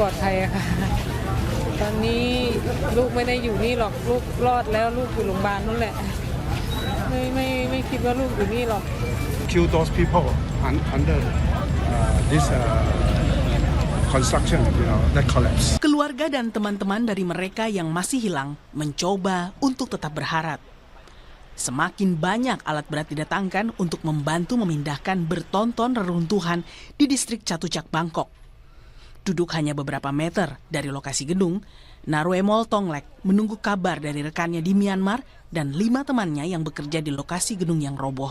ลอดภัยอะค่ะตอนนี้ลูกไม่ได้อยู่นี่หรอกลูกรอดแล้วลูกอยู่โรงพยาบาลนั่นแหละไม่คิดว่าลูกอยู่นี่หรอก Kill those people under this construction, that collapse. Keluarga dan teman-teman dari mereka yang masih hilang mencoba untuk tetap berharap. Semakin banyak alat berat didatangkan untuk membantu memindahkan bertonton reruntuhan di distrik Chatuchak, Bangkok. Duduk hanya beberapa meter dari lokasi gedung, Naruemol Tonglek menunggu kabar dari rekannya di Myanmar dan 5 temannya yang bekerja di lokasi gedung yang roboh.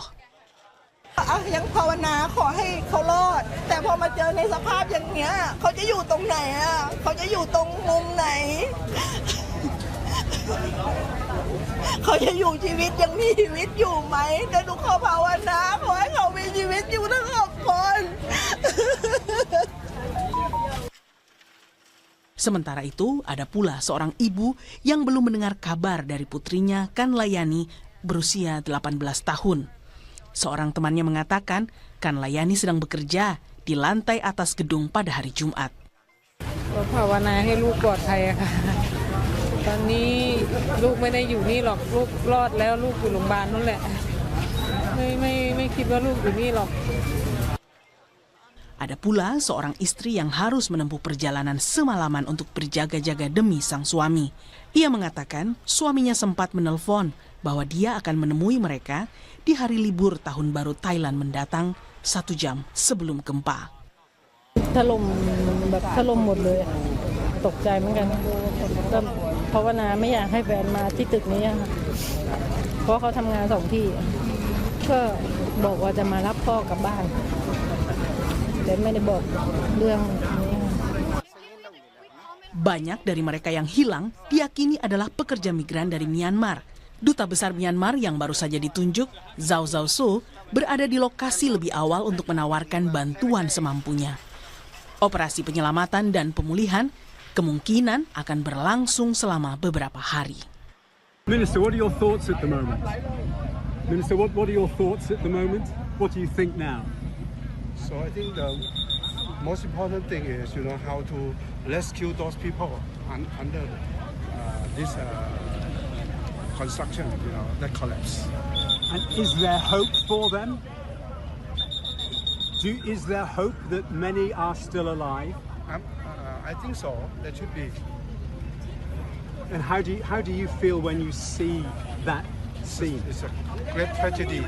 ยังภาวนาขอให้เขารอดแต่พอมาเจอในสภาพอย่างเงี้ยเขาจะอยู่ตรงไหนอ่ะเขาจะอยู่ตรงมุมไหนเขาจะอยู่ชีวิตยังมีชีวิตอยู่ไหมแต่หนูขอภาวนาขอให้เขามีชีวิตอยู่ทั้ง6 คน Sementara itu, ada pula seorang ibu yang belum mendengar kabar dari putrinya Kanlayani berusia 18 tahun. Seorang temannya mengatakan Kanlayani sedang bekerja di lantai atas gedung pada hari Jumat. ภาวนาให้ลูกปลอดภัยอะค่ะตอนนี้ลูกไม่ได้อยู่นี่หรอกลูกรอดแล้วลูกอยู่โรงพยาบาลนั่นแหละไม่คิดว่าลูกอยู่นี่หรอก Ada pula seorang istri yang harus menempuh perjalanan semalaman untuk berjaga-jaga demi sang suami. Ia mengatakan suaminya sempat menelpon bahwa dia akan menemui mereka di hari libur tahun baru Thailand mendatang 1 jam sebelum gempa. ถล่มหมดเลยตกใจเหมือนกันก็ภาวนาไม่อยากให้แฟนมาที่ตึกนี้ค่ะเพราะเขาทำงาน2 ที่ก็บอกว่าจะมารับพ่อกลับบ้านแต่ไม่ได้บอกเรื่องนี้ Banyak dari mereka yang hilang diyakini adalah pekerja migran dari Myanmar. Duta Besar Myanmar yang baru saja ditunjuk, Zhao Zhao So, berada di lokasi lebih awal untuk menawarkan bantuan semampunya. Operasi penyelamatan dan pemulihan kemungkinan akan berlangsung selama beberapa hari. Minister, what are your thoughts at the moment? Minister, what are your thoughts at the moment? What do you think now? So I think the most important thing is, how to rescue those people under this construction, that collapse. And is there hope for them? Is there hope that many are still alive? I think so. That should be. And how do you feel when you see that scene? It's a great tragedy